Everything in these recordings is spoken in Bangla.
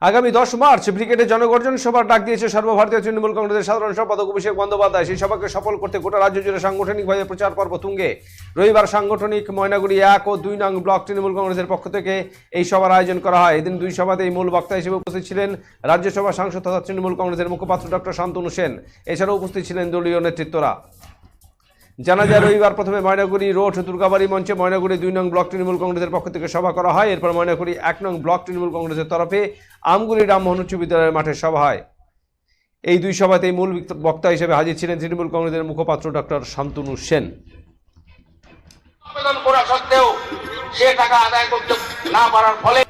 আগামী 10 মার্চ ব্রিগেডে জনগর্জন সভার ডাক দিয়েছে সর্বভারতীয় তৃণমূল কংগ্রেসের সাধারণ সম্পাদক অভিষেক বন্দ্যোপাধ্যায়। সেই সভাকে সফল করতে গোটা রাজ্য জুড়ে সাংগঠনিকভাবে প্রচার পর্ব তুঙ্গে। রবিবার সাংগঠনিক ময়নাগুড়ি 1 ও 2 নং ব্লক তৃণমূল কংগ্রেসের পক্ষ থেকে এই সভার আয়োজন করা হয়। এদিন দুই সভাতেই মূল বক্তা হিসেবে উপস্থিত ছিলেন রাজ্যসভা সাংসদ তথা তৃণমূল কংগ্রেসের মুখপাত্র ডক্টর শান্তনু সেন। এছাড়াও উপস্থিত ছিলেন দলীয় নেতৃত্বরা। জানা যায় রবিবার প্রথমে ময়নাগুড়ি রোড দুর্গাবাড়ি মঞ্চে ময়নাগুড়ি 2 নং ব্লক তৃণমূল কংগ্রেসের পক্ষ থেকে সভা করা হয়। এরপর ময়নাগুড়ি 1 নং ব্লক তৃণমূল কংগ্রেসের তরফে আমগুড়ি রামমোহন উচ্চ বিদ্যালয়ের মাঠে সভা হয়। এই দুই সভাতেই মূল বক্তা হিসেবে হাজির ছিলেন তৃণমূল কংগ্রেসের মুখপাত্র ডক্টর শান্তনু সেন। আবেদন করা সত্ত্বেও সে টাকা আদায় করতে না পারার ফলে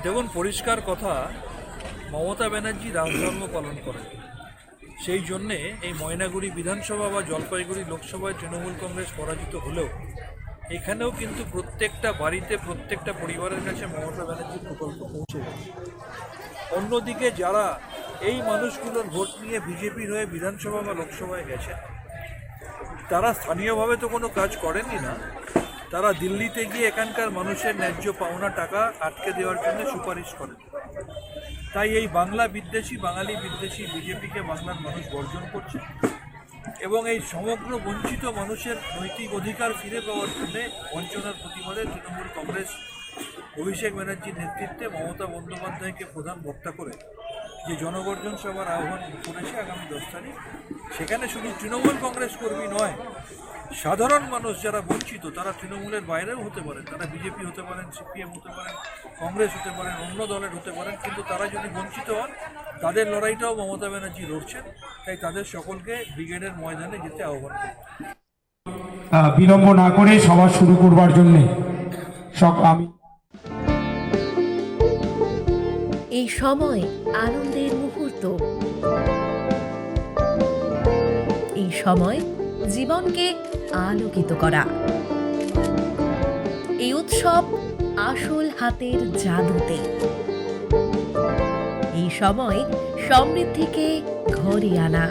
দেখুন, পরিষ্কার কথা, মমতা ব্যানার্জি রাজধর্ম পালন করেন। সেই জন্যে এই ময়নাগুড়ি বিধানসভা বা জলপাইগুড়ি লোকসভায় তৃণমূল কংগ্রেস পরাজিত হলেও এখানেও কিন্তু প্রত্যেকটা বাড়িতে প্রত্যেকটা পরিবারের কাছে মমতা ব্যানার্জির প্রকল্প পৌঁছে গেছে। অন্যদিকে যারা এই মানুষগুলোর ভোট নিয়ে বিজেপির হয়ে বিধানসভা বা লোকসভায় গেছে, তারা স্থানীয়ভাবে তো কোনো কাজ করেনই না, তারা দিল্লিতে গিয়ে এখানকার মানুষের ন্যায্য পাওনা টাকা আটকে দেওয়ার জন্য সুপারিশ করেন। তাই এই বাংলা বিদ্বেষী, বাঙালি বিদ্বেষী বিজেপিকে বাংলার মানুষ বর্জন করছে এবং এই সমগ্র বঞ্চিত মানুষের নৈতিক অধিকার ফিরে পাওয়ার জন্য বঞ্চনার প্রতিবাদে তৃণমূল কংগ্রেস অভিষেক ব্যানার্জির নেতৃত্বে মমতা বন্দ্যোপাধ্যায়কে প্রধান বক্তা করে যে জনগর্জন সভার আহ্বান করেছে আগামী 10 তারিখ। সেখানে শুধু তৃণমূল কংগ্রেস কর্মী নয়, সাধারণ মানুষ যারা বঞ্চিত তারা তৃণমূলের বাইরেও হতে পারেন, তারা বিজেপি হতে পারেন, সিপিএম হতে পারেন, কংগ্রেস হতে পারেন, অন্য দলের হতে পারেন, কিন্তু তারা যদি বঞ্চিত হন তাদের লড়াইটাও মমতা ব্যানার্জি লড়ছেন। তাই তাদের সকলকে ব্রিগেডের ময়দানে যেতে আহ্বান করি। বিলম্ব না করে সভা শুরু করবার জন্য আমি এই সময় আনন্দের মুহূর্ত, এই সময় জীবনকে আলোকিত করা, এই উৎসব আসল হাতের জাদুতে, এই সময় সমৃদ্ধিকে ঘরে আনা।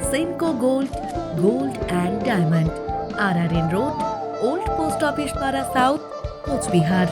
Senco gold, gold and diamond, RRN road, old post office পাড়া সাউথ, কোচবিহার।